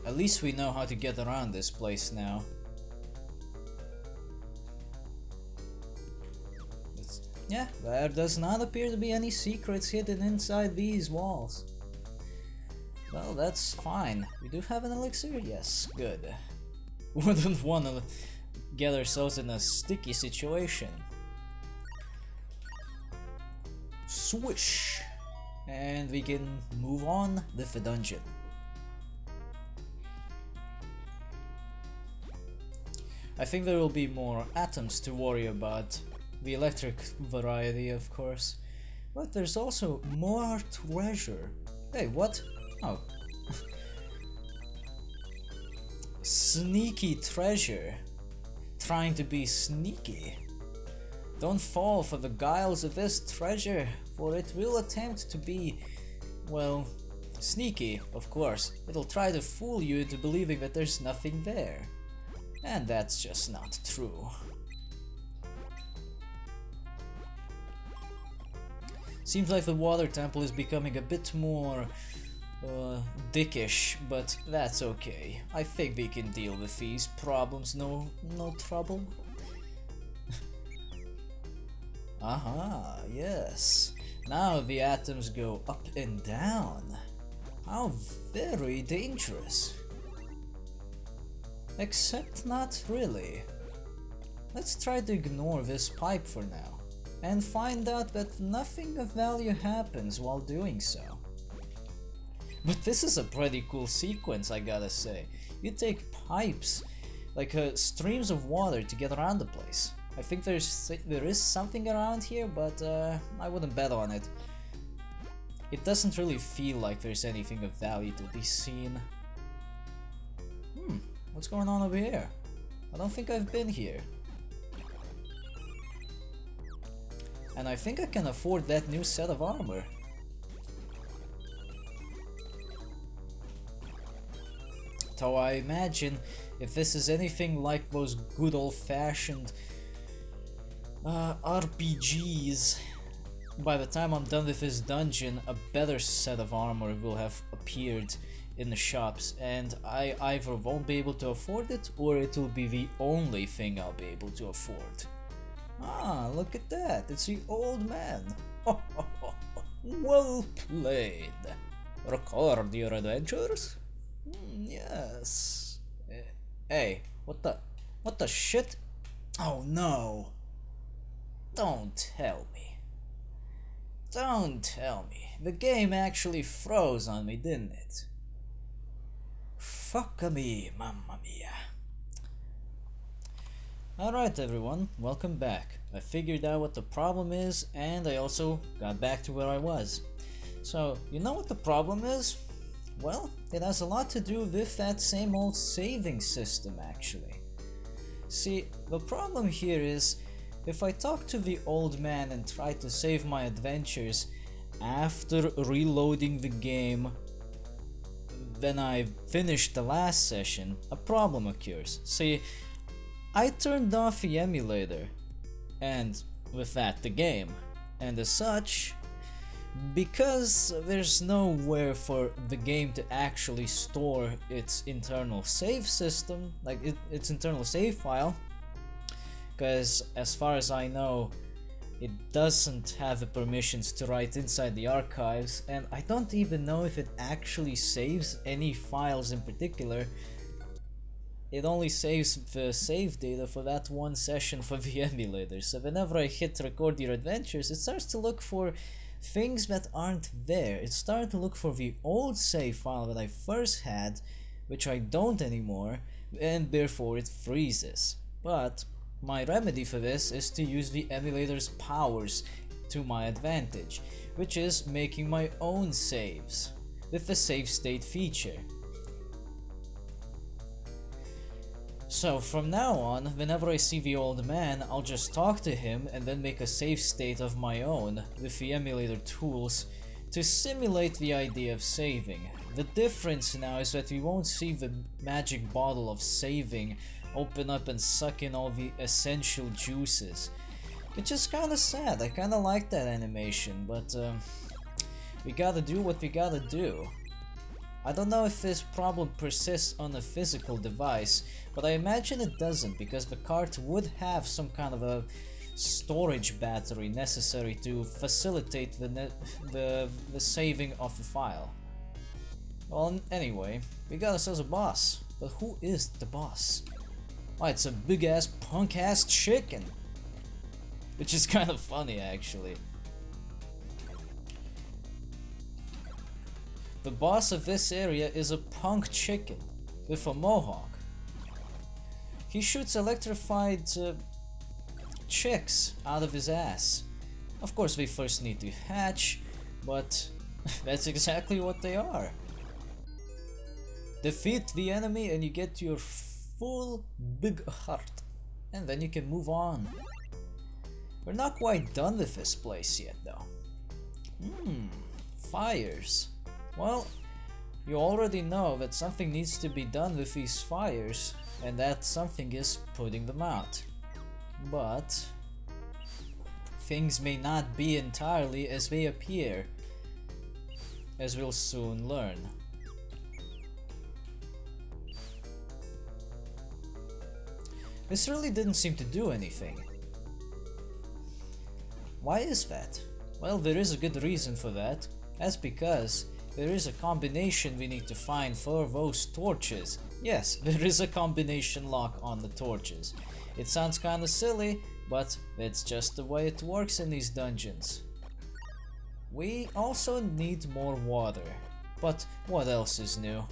At least we know how to get around this place now. Yeah, there does not appear to be any secrets hidden inside these walls. Well, that's fine. We do have an elixir? Yes, good. Wouldn't want to get ourselves in a sticky situation. Swish! And we can move on with the dungeon. I think there will be more atoms to worry about. The electric variety, of course. But there's also more treasure. Hey, what? Oh. Sneaky treasure. Trying to be sneaky. Don't fall for the guiles of this treasure, for it will attempt to be, well, sneaky, of course. It'll try to fool you into believing that there's nothing there. And that's just not true. Seems like the water temple is becoming a bit more dickish, but that's okay. I think we can deal with these problems, no trouble. Aha, yes. Now the atoms go up and down. How very dangerous. Except not really. Let's try to ignore this pipe for now, and find out that nothing of value happens while doing so. But this is a pretty cool sequence, I gotta say. You take pipes, like streams of water, to get around the place. I think there is something around here, but I wouldn't bet on it. It doesn't really feel like there's anything of value to be seen. What's going on over here? I don't think I've been here. And I think I can afford that new set of armor. Though I imagine if this is anything like those good old-fashioned RPGs, by the time I'm done with this dungeon, a better set of armor will have appeared in the shops, and I either won't be able to afford it, or it will be the only thing I'll be able to afford. Ah, look at that, it's the old man. Well played. Record your adventures? Yes. Hey, what the shit? Oh no. Don't tell me. Don't tell me. The game actually froze on me, didn't it? Fuck me, mamma mia. Alright everyone, welcome back. I figured out what the problem is, and I also got back to where I was. So, you know what the problem is? Well, it has a lot to do with that same old saving system, actually. See, the problem here is, if I talk to the old man and try to save my adventures after reloading the game, when I finished the last session, a problem occurs. See, I turned off the emulator, and with that the game, and as such, because there's nowhere for the game to actually store its internal save system, like its internal save file, because as far as I know, it doesn't have the permissions to write inside the archives, and I don't even know if it actually saves any files in particular. It only saves the save data for that one session for the emulator, so whenever I hit record your adventures, it starts to look for things that aren't there. It started to look for the old save file that I first had, which I don't anymore, and therefore it freezes. But my remedy for this is to use the emulator's powers to my advantage, which is making my own saves with the save state feature. So from now on, whenever I see the old man, I'll just talk to him and then make a save state of my own with the emulator tools to simulate the idea of saving. The difference now is that we won't see the magic bottle of saving open up and suck in all the essential juices. Which is kinda sad. I kinda like that animation, but we gotta do what we gotta do. I don't know if this problem persists on a physical device, but I imagine it doesn't, because the cart would have some kind of a storage battery necessary to facilitate the saving of the file. Well, anyway, we got ourselves a boss. But who is the boss? Oh, it's a big ass punk ass chicken. Which is kind of funny, actually. The boss of this area is a punk chicken with a mohawk. He shoots electrified chicks out of his ass. Of course, they first need to hatch, but that's exactly what they are. Defeat the enemy and you get your full big heart, and then you can move on. We're not quite done with this place yet, though. Fires. Well, you already know that something needs to be done with these fires, and that something is putting them out. But things may not be entirely as they appear, as we'll soon learn. This really didn't seem to do anything. Why is that? Well, there is a good reason for that. That's because there is a combination we need to find for those torches. Yes, there is a combination lock on the torches. It sounds kinda silly, but it's just the way it works in these dungeons. We also need more water. But what else is new?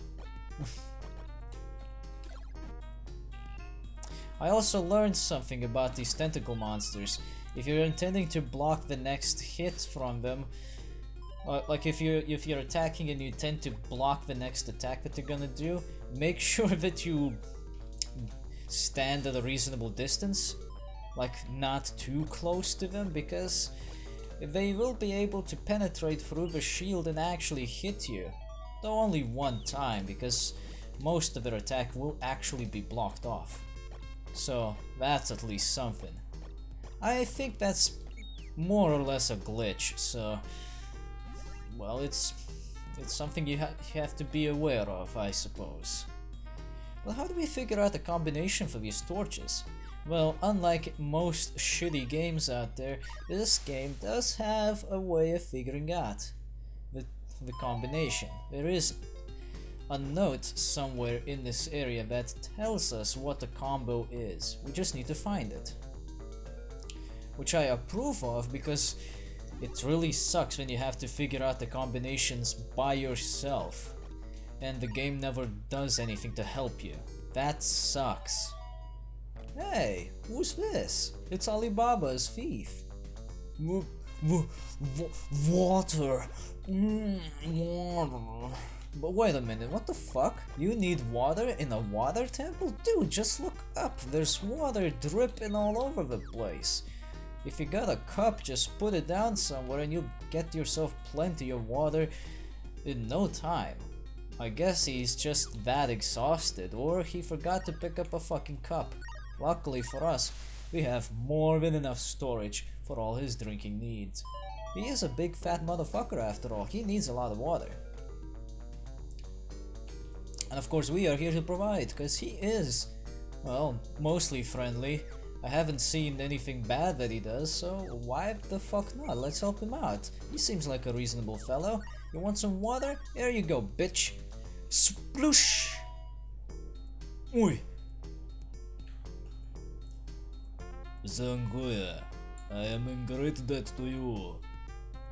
I also learned something about these tentacle monsters. If you're intending to block the next hit from them, like if you're attacking and you tend to block the next attack that they're gonna do, make sure that you stand at a reasonable distance, like not too close to them, because they will be able to penetrate through the shield and actually hit you. Though only one time, because most of their attack will actually be blocked off. So that's at least something. I think that's more or less a glitch, so well, it's something you have to be aware of, I suppose. Well, how do we figure out the combination for these torches? Well, unlike most shitty games out there, this game does have a way of figuring out the combination. There is a note somewhere in this area that tells us what the combo is. We just need to find it. Which I approve of, because it really sucks when you have to figure out the combinations by yourself and the game never does anything to help you. That sucks. Hey, who's this? It's Alibaba's thief. Water. Water. But wait a minute, what the fuck? You need water in a water temple? Dude, just look up. There's water dripping all over the place. If you got a cup, just put it down somewhere and you'll get yourself plenty of water in no time. I guess he's just that exhausted, or he forgot to pick up a fucking cup. Luckily for us, we have more than enough storage for all his drinking needs. He is a big fat motherfucker after all, he needs a lot of water. And of course we are here to provide, because he is, well, mostly friendly. I haven't seen anything bad that he does, so why the fuck not? Let's help him out. He seems like a reasonable fellow. You want some water? Here you go, bitch. Sploosh! Oi! Zanguya, I am in great debt to you.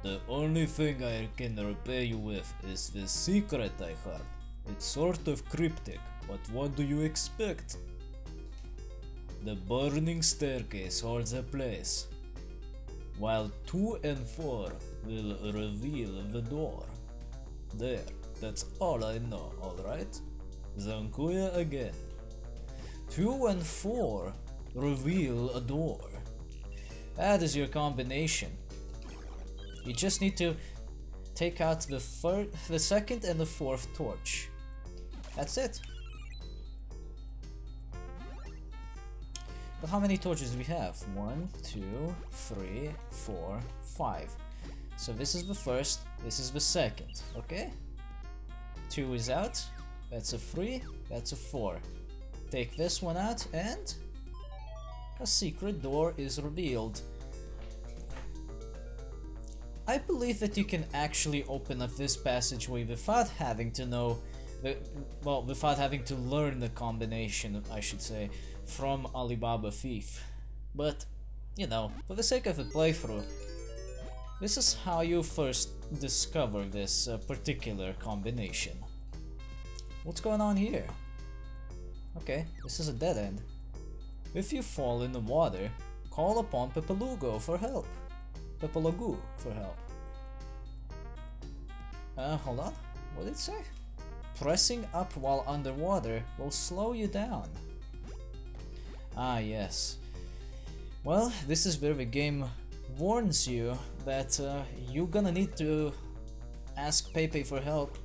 The only thing I can repay you with is this secret I heard. It's sort of cryptic, but what do you expect? The burning staircase holds a place, while 2 and 4 will reveal the door. There, that's all I know, alright? Zankuya again. 2 and 4 reveal a door. That is your combination. You just need to take out the second and the fourth torch. That's it. But how many torches do we have? 1, 2, 3, 4, 5. So this is the first, this is the second, okay? 2 is out. That's a 3. That's a 4. Take this one out and a secret door is revealed. I believe that you can actually open up this passageway without having to know, without having to learn the combination, I should say, from Alibaba Thief. But, you know, for the sake of the playthrough, this is how you first discover this particular combination. What's going on here? Okay, this is a dead end. If you fall in the water, call upon Pepelugo for help. Pepelugo for help. Hold on. What did it say? Pressing up while underwater will slow you down. Ah, yes. Well, this is where the game warns you that you're gonna need to ask Pepe for help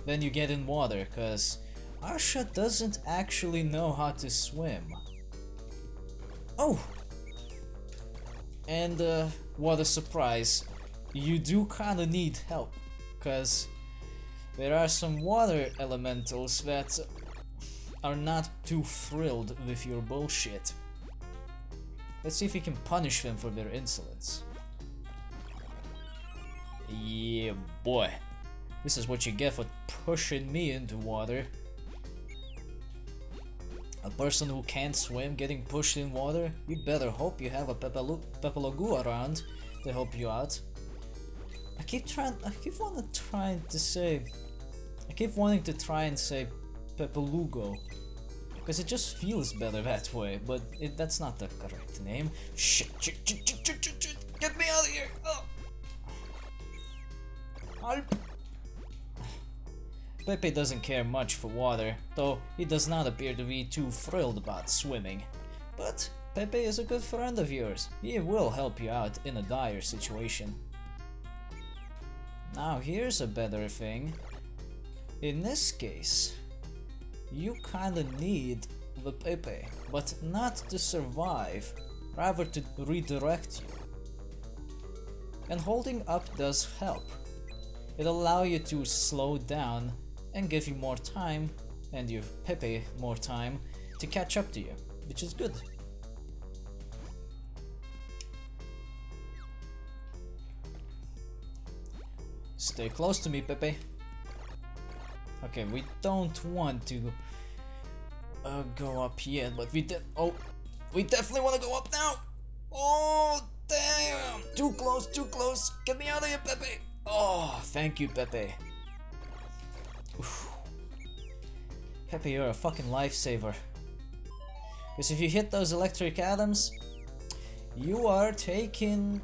when you get in water, cause Asha doesn't actually know how to swim. Oh! And what a surprise, you do kinda need help, cause there are some water elementals that are not too thrilled with your bullshit. Let's see if we can punish them for their insolence. Yeah, boy. This is what you get for pushing me into water. A person who can't swim getting pushed in water? You better hope you have a Pepelugo around to help you out. I keep wanting to try and say Pepelugo, because it just feels better that way, but that's not the correct name. Shit, get me out of here! Oh. Pepe doesn't care much for water, though he does not appear to be too thrilled about swimming. But Pepe is a good friend of yours. He will help you out in a dire situation. Now here's a better thing. In this case, you kinda need the Pepe, but not to survive, rather to redirect you. And holding up does help. It'll allow you to slow down and give you more time, and your Pepe more time, to catch up to you, which is good. Stay close to me, Pepe. Okay, we don't want to go up yet, but we definitely want to go up now. Oh, damn! Too close, too close. Get me out of here, Pepe. Oh, thank you, Pepe. Oof. Pepe, you're a fucking lifesaver. Because if you hit those electric atoms, you are taken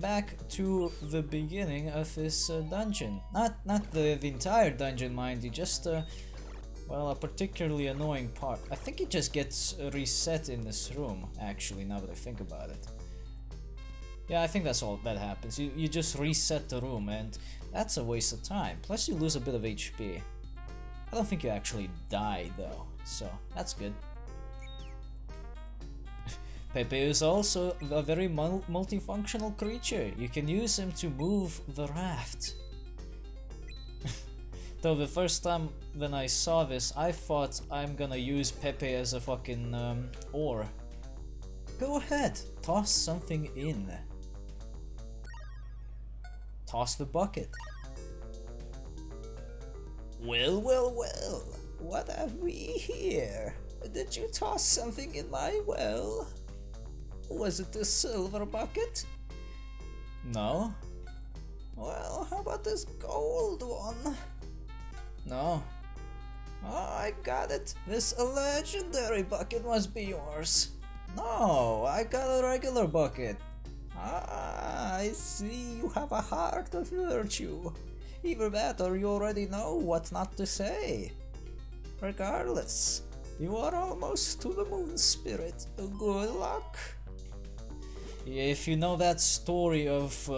back to the beginning of this dungeon. Not the entire dungeon, mind you, just well, a particularly annoying part. I think it just gets reset in this room, actually, now that I think about it. Yeah, I think that's all that happens. You just reset the room, and that's a waste of time. Plus you lose a bit of HP. I don't think you actually die though, so that's good. Pepe is also a very multifunctional creature. You can use him to move the raft. Though the first time when I saw this, I thought I'm gonna use Pepe as a fucking oar. Go ahead, toss something in. Toss the bucket. Well, what have we here? Did you toss something in my well? Was it the silver bucket? No. Well, how about this gold one? No. Oh, I got it. This legendary bucket must be yours. No, I got a regular bucket. Ah, I see you have a heart of virtue. Either that or you already know what not to say. Regardless, you are almost to the moon, spirit. Good luck. If you know that story of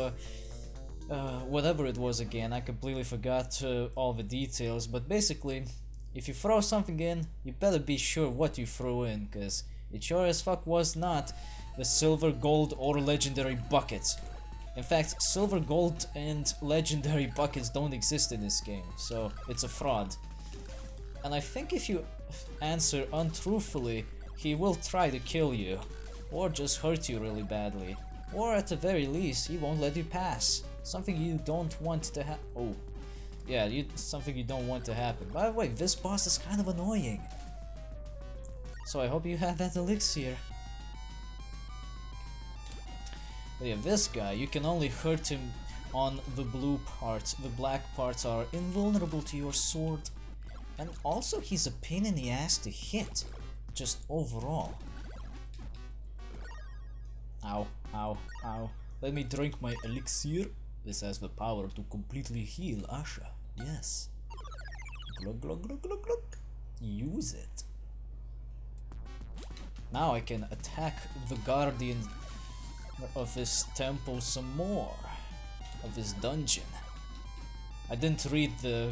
whatever it was again, I completely forgot all the details, but basically, if you throw something in, you better be sure what you throw in, cause it sure as fuck was not the silver, gold, or legendary bucket. In fact, silver, gold, and legendary buckets don't exist in this game, so it's a fraud. And I think if you answer untruthfully, he will try to kill you, or just hurt you really badly, or at the very least, he won't let you pass. Something you don't want to happen. Oh, yeah, something you don't want to happen. By the way, this boss is kind of annoying. So I hope you have that elixir. But yeah, this guy, you can only hurt him on the blue parts. The black parts are invulnerable to your sword. And also he's a pain in the ass to hit, just overall. Ow, ow, ow. Let me drink my elixir. This has the power to completely heal Asha. Yes. Glug glug glug glug glug. Use it. Now I can attack the guardian of this temple some more. Of this dungeon. I didn't read the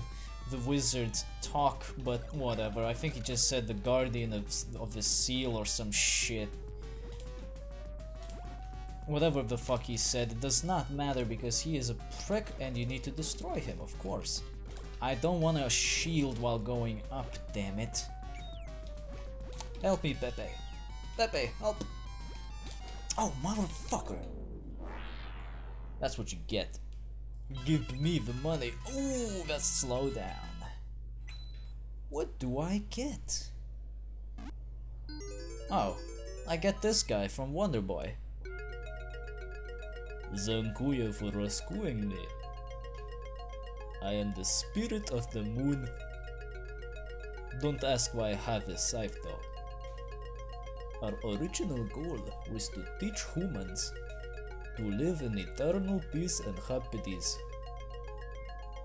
wizard talk, but whatever. I think he just said the guardian of the seal or some shit. Whatever the fuck he said, it does not matter because he is a prick and you need to destroy him, of course. I don't want a shield while going up, damn it. Help me, Pepe. Pepe, help. Oh, motherfucker. That's what you get. Give me the money. Ooh, that's slow down. What do I get? Oh, I get this guy from Wonder Boy. Zankuya for rescuing me. I am the spirit of the moon. Don't ask why I have this scythe though. Our original goal was to teach humans to live in eternal peace and happiness.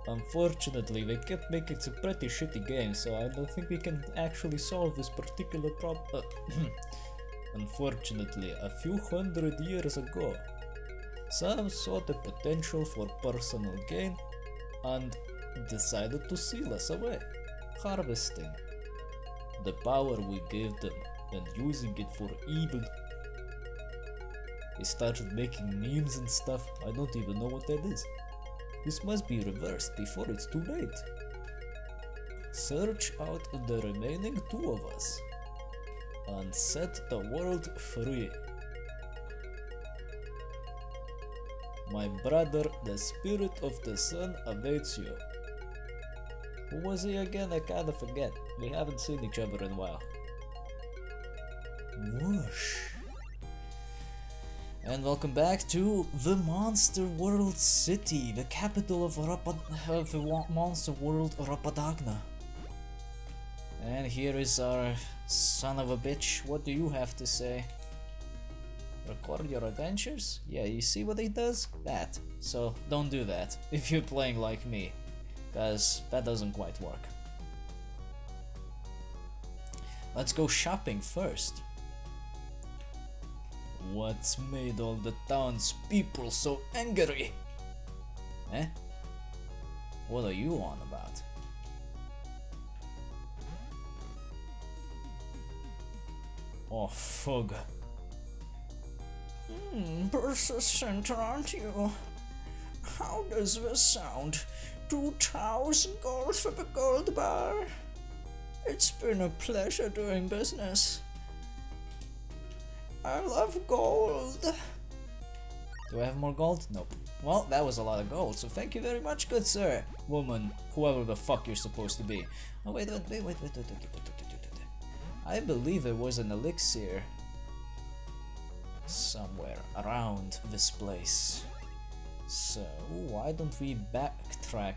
Unfortunately, they kept making some pretty shitty games, so I don't think we can actually solve this particular problem. Unfortunately, a few hundred years ago, some saw the potential for personal gain and decided to seal us away, harvesting the power we gave them and using it for evil. They started making memes and stuff. I don't even know what that is. This must be reversed before it's too late. Search out the remaining two of us and set the world free. My brother, the spirit of the sun, awaits you. Who was he again? I kinda forget. We haven't seen each other in a while. Whoosh. And welcome back to the Monster World City, the capital of the Monster World, Rapadagna. And here is our son of a bitch. What do you have to say? Record your adventures? Yeah, you see what he does? That. So don't do that if you're playing like me, cause that doesn't quite work. Let's go shopping first. What's made all the townspeople so angry? Eh? What are you on about? Oh, fug. Persistent, aren't you? How does this sound? 2,000 gold for the gold bar? It's been a pleasure doing business. I love gold. Do I have more gold? Nope. Well, that was a lot of gold, so thank you very much, good sir. Woman, whoever the fuck you're supposed to be. Oh, wait. I believe there was an elixir somewhere around this place. So, why don't we backtrack?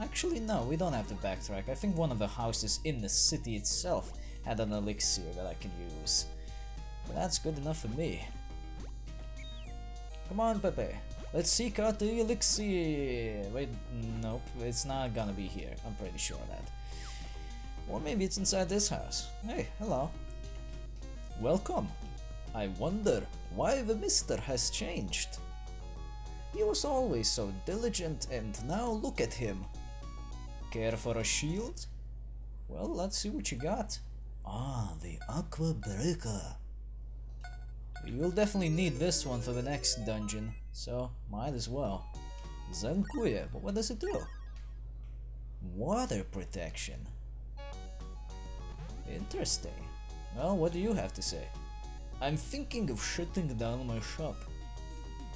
Actually, no, we don't have to backtrack. I think one of the houses in the city itself had an elixir that I can use. But that's good enough for me. Come on, Pepe. Let's seek out the elixir. Wait, nope, it's not gonna be here. I'm pretty sure of that. Or maybe it's inside this house. Hey, hello. Welcome. I wonder why the mister has changed. He was always so diligent and now look at him. Care for a shield? Well, let's see what you got. Ah, the Aqua Breaker. You'll definitely need this one for the next dungeon, so might as well. Zankuya, but what does it do? Water protection. Interesting. Well, what do you have to say? I'm thinking of shutting down my shop.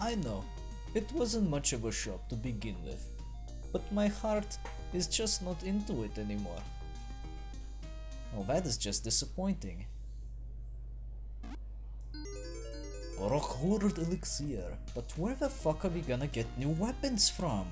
I know, it wasn't much of a shop to begin with, but my heart is just not into it anymore. Well, that is just disappointing. Rock Elixir, but where the fuck are we gonna get new weapons from?